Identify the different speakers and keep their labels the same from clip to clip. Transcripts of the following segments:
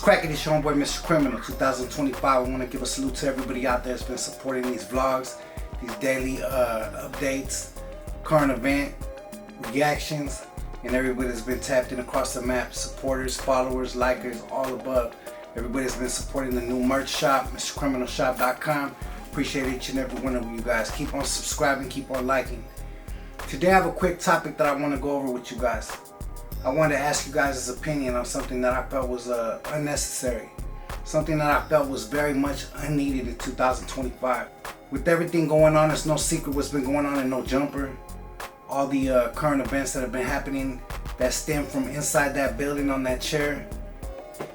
Speaker 1: cracking? It's your homeboy, Mr. Criminal, 2025. I want to give a salute to everybody out there that's been supporting these vlogs, these daily updates, current event reactions, and everybody that's been tapped in across the map. Supporters, followers, likers, all above. Everybody that's been supporting the new merch shop, mrcriminalshop.com. Appreciate each and every one of you guys. Keep on subscribing, keep on liking. Today I have a quick topic that I want to go over with you guys. I wanted to ask you guys' opinion on something that I felt was unnecessary. Something that I felt was very much unneeded in 2025. With everything going on, it's no secret what's been going on in No Jumper. All the current events that have been happening that stem from inside that building on that chair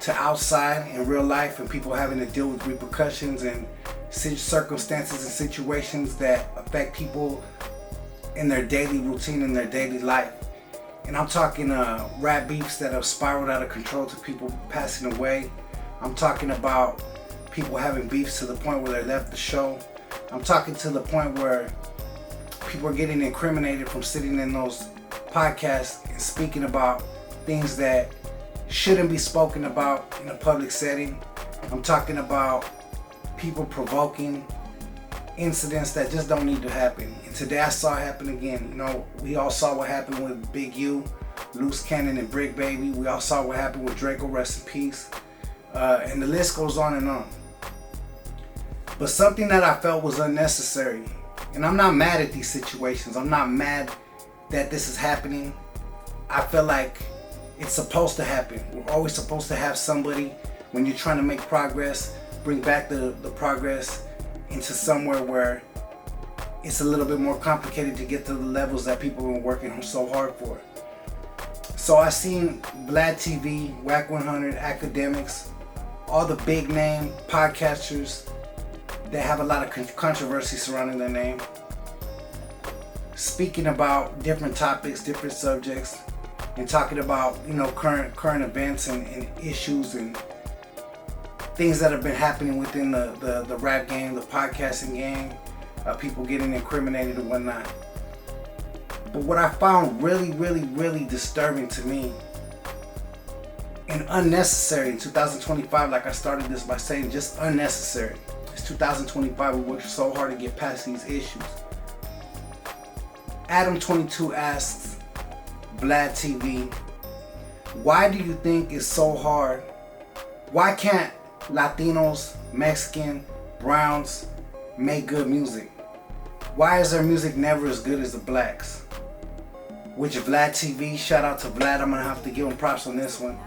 Speaker 1: to outside in real life, and people having to deal with repercussions and circumstances and situations that affect people in their daily routine, in their daily life. And I'm talking rap beefs that have spiraled out of control to people passing away. I'm talking about people having beefs to the point where they left the show. I'm talking to the point where people are getting incriminated from sitting in those podcasts and speaking about things that shouldn't be spoken about in a public setting. I'm talking about people provoking incidents that just don't need to happen. And today I saw it happen again. You know, we all saw what happened with Big U, Loose Cannon, and Brick Baby. We all saw what happened with Draco, rest in peace. And the list goes on and on. But something that I felt was unnecessary, and I'm not mad at these situations. I'm not mad that this is happening. I feel like it's supposed to happen. We're always supposed to have somebody, when you're trying to make progress, bring back the progress into somewhere where it's a little bit more complicated to get to the levels that people have been working so hard for. So I seen Vlad TV, Whack 100, Academics, all the big name podcasters that have a lot of controversy surrounding their name, speaking about different topics, different subjects, and talking about, you know, current events and issues and things that have been happening within the rap game, the podcasting game, people getting incriminated and whatnot. But what I found really disturbing to me and unnecessary in 2025, like I started this by saying, just unnecessary. It's 2025, we worked so hard to get past these issues. Adam22 asks Vlad TV, why do you think it's so hard? Why can't Latinos, Mexican, Browns make good music? Why is their music never as good as the blacks? Which Vlad TV, shout out to Vlad, I'm gonna have to give him props on this one.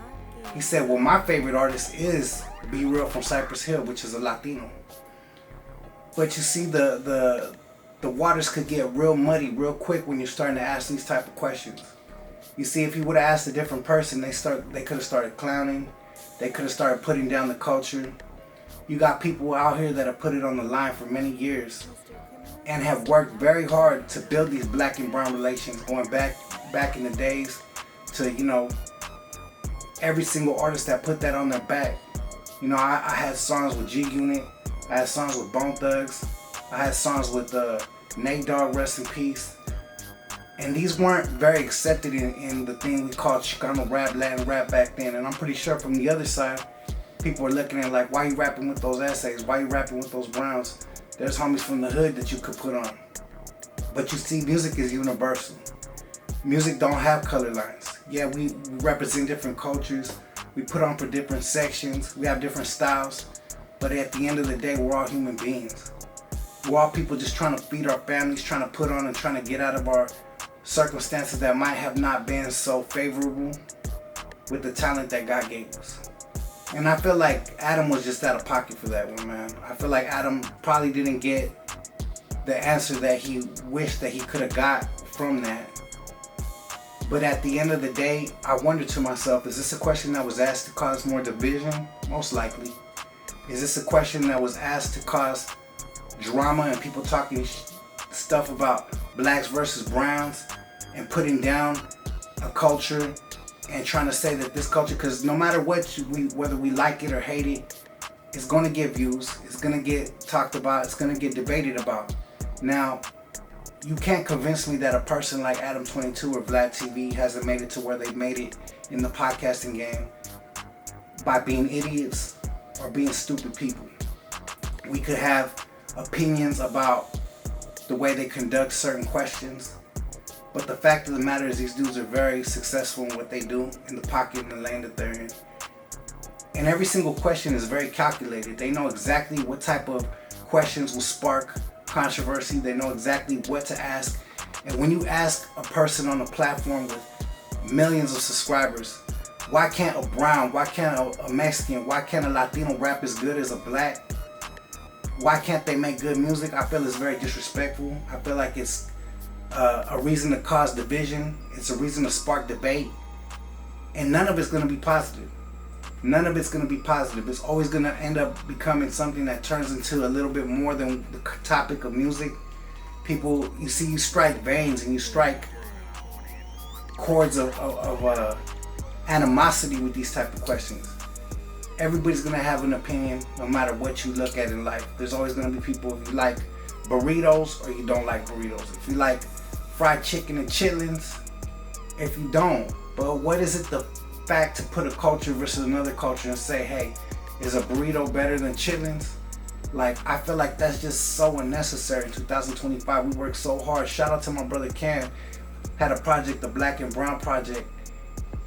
Speaker 1: He said, well, my favorite artist is Be Real from Cypress Hill, which is a Latino. But you see, the waters could get real muddy real quick when you're starting to ask these type of questions. You see, if you would have asked a different person, they could have started clowning. They could have started putting down the culture. You got people out here that have put it on the line for many years and have worked very hard to build these black and brown relations, going back in the days to, you know, every single artist that put that on their back. You know, I had songs with G Unit, I had songs with Bone Thugs, I had songs with Nate Dogg, rest in peace. And these weren't very accepted in the thing we called Chicano rap, Latin rap back then. And I'm pretty sure from the other side, people were looking at like, why you rapping with those essays? Why you rapping with those Browns? There's homies from the hood that you could put on. But you see, music is universal. Music don't have color lines. Yeah, we represent different cultures. We put on for different sections. We have different styles. But at the end of the day, we're all human beings. We're all people just trying to feed our families, trying to put on and trying to get out of our circumstances that might have not been so favorable with the talent that God gave us. And I feel like Adam was just out of pocket for that one, man. I feel like Adam probably didn't get the answer that he wished that he could have got from that. But at the end of the day, I wondered to myself, is this a question that was asked to cause more division? Most likely. Is this a question that was asked to cause drama and people talking stuff about blacks versus browns and putting down a culture and trying to say that this culture, because no matter what, whether we like it or hate it, it's going to get views, it's going to get talked about, it's going to get debated about. Now, you can't convince me that a person like Adam22 or Vlad TV hasn't made it to where they've made it in the podcasting game by being idiots or being stupid people. We could have opinions about the way they conduct certain questions, but the fact of the matter is these dudes are very successful in what they do, in the pocket and the lane that they're in. And every single question is very calculated. They know exactly what type of questions will spark controversy. They know exactly what to ask. And when you ask a person on a platform with millions of subscribers, why can't a brown, why can't a Mexican, why can't a Latino rap as good as a black? Why can't they make good music? I feel it's very disrespectful. I feel like it's a reason to cause division. It's a reason to spark debate. And none of it's going to be positive. None of it's going to be positive. It's always going to end up becoming something that turns into a little bit more than the topic of music. People, you see, you strike veins and you strike chords of animosity with these type of questions. Everybody's going to have an opinion no matter what you look at in life. There's always going to be people, if you like burritos or you don't like burritos. If you like fried chicken and chitlins, if you don't. But what is it the fact to put a culture versus another culture and say, hey, is a burrito better than chitlins? Like, I feel like that's just so unnecessary. In 2025, we worked so hard. Shout out to my brother Cam. Had a project, the Black and Brown Project,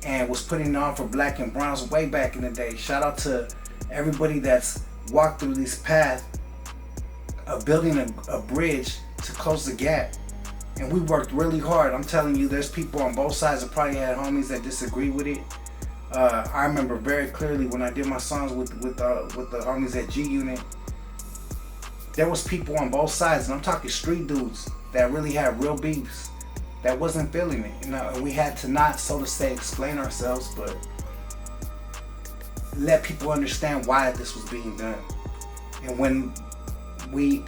Speaker 1: and was putting on for Black and Browns way back in the day. Shout out to everybody that's walked through this path of building a bridge to close the gap. And we worked really hard. I'm telling you, there's people on both sides that probably had homies that disagree with it. I remember very clearly when I did my songs with the homies at G Unit. There was people on both sides, and I'm talking street dudes that really had real beefs, that wasn't feeling it. You know, and we had to not, so to say, explain ourselves, but let people understand why this was being done. And when we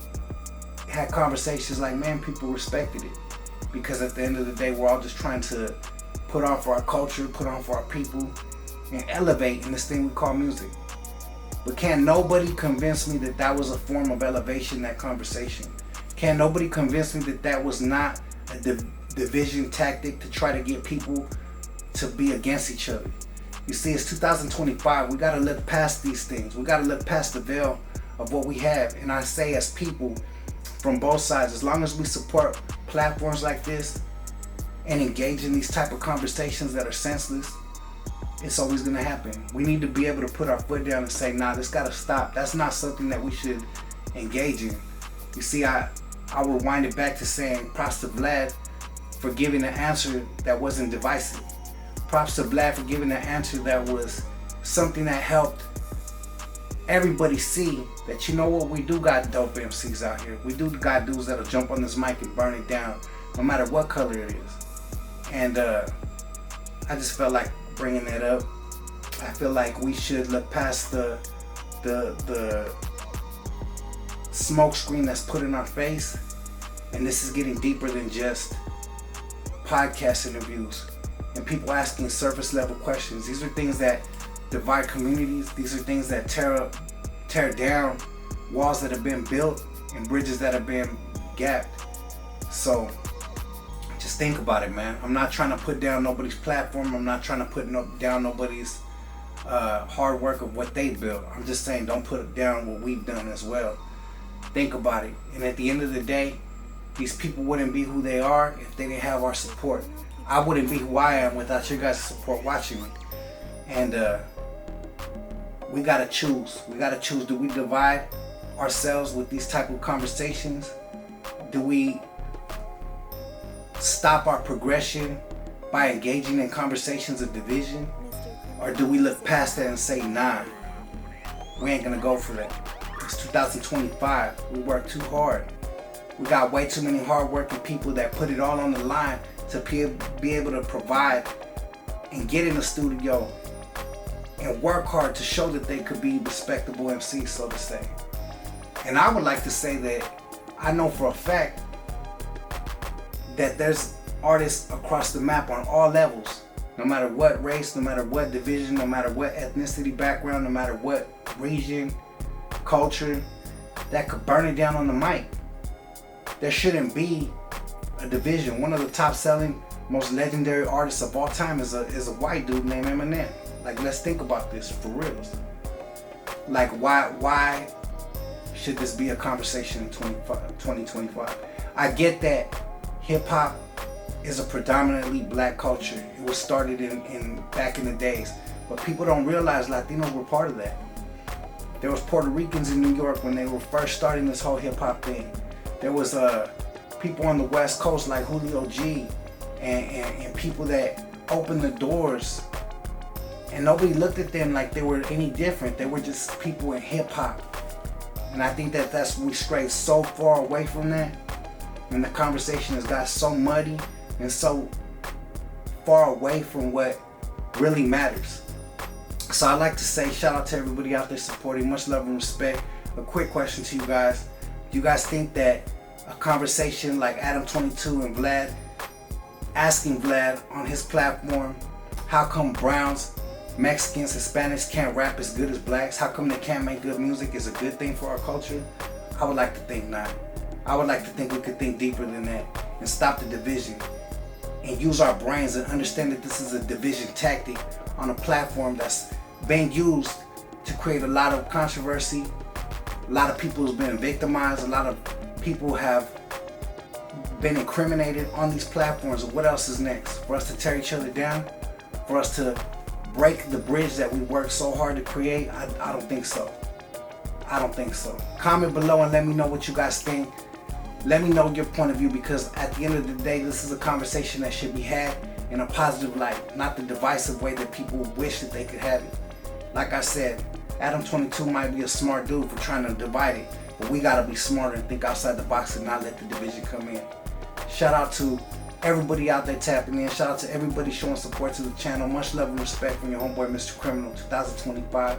Speaker 1: had conversations like, man, people respected it, because at the end of the day, we're all just trying to put on for our culture, put on for our people, and elevate in this thing we call music. But can't nobody convince me that that was a form of elevation, that conversation. Can't nobody convince me that that was not a division tactic to try to get people to be against each other. You see, it's 2025. We got to look past these things. We got to look past the veil of what we have. And I say, as people from both sides, as long as we support platforms like this and engage in these type of conversations that are senseless, it's always going to happen. We need to be able to put our foot down and say, nah, this got to stop. That's not something that we should engage in. You see, I will wind it back to saying props to Vlad for giving an answer that wasn't divisive. Props to Vlad for giving an answer that was something that helped everybody see that, you know what, we do got dope MCs out here. We do got dudes that'll jump on this mic and burn it down, no matter what color it is. And I just felt like bringing that up. I feel like we should look past the smoke screen that's put in our face, and this is getting deeper than just podcast interviews and people asking surface level questions. These are things that divide communities. These are things that tear down walls that have been built and bridges that have been gapped. So just think about it, man. I'm not trying to put down nobody's platform. I'm not trying to put down nobody's hard work of what they built. I'm just saying, don't put down what we've done as well. Think about it. And at the end of the day, these people wouldn't be who they are if they didn't have our support. I wouldn't be who I am without your guys' support watching me. And we gotta choose. We gotta choose. Do we divide ourselves with these type of conversations? Do we stop our progression by engaging in conversations of division? Or do we look past that and say, nah, we ain't gonna go for that? It's 2025. We work too hard. We got way too many hardworking people that put it all on the line to be able to provide and get in the studio and work hard to show that they could be respectable MCs, so to say. And I would like to say that I know for a fact that there's artists across the map on all levels, no matter what race, no matter what division, no matter what ethnicity background, no matter what region, culture, that could burn it down on the mic. There shouldn't be a division. One of the top selling, most legendary artists of all time is a white dude named Eminem. Like, let's think about this for reals. Like, why should this be a conversation in 2025? I get that hip hop is a predominantly black culture. It was started in back in the days, but people don't realize Latinos were part of that. There was Puerto Ricans in New York when they were first starting this whole hip hop thing. There was people on the West Coast like Julio G and people that opened the doors, and nobody looked at them like they were any different. They were just people in hip hop. And I think that's we strayed so far away from that, and the conversation has got so muddy and so far away from what really matters. So I'd like to say shout out to everybody out there supporting. Much love and respect. A quick question to you guys. Do you guys think that a conversation like Adam22 and Vlad, asking Vlad on his platform, how come browns, Mexicans, Hispanics can't rap as good as blacks? How come they can't make good music is a good thing for our culture? I would like to think not. I would like to think we could think deeper than that and stop the division and use our brains and understand that this is a division tactic on a platform that's being used to create a lot of controversy. A lot of people have been victimized. A lot of people have been incriminated on these platforms. What else is next? For us to tear each other down? For us to break the bridge that we worked so hard to create? I don't think so. I don't think so. Comment below and let me know what you guys think. Let me know your point of view, because at the end of the day, this is a conversation that should be had in a positive light, not the divisive way that people wish that they could have it. Like I said, Adam22 might be a smart dude for trying to divide it, but we gotta be smarter and think outside the box and not let the division come in. Shout out to everybody out there tapping in. Shout out to everybody showing support to the channel. Much love and respect from your homeboy, Mr. Criminal 2025,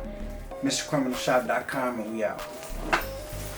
Speaker 1: mrcriminalshop.com, and we out.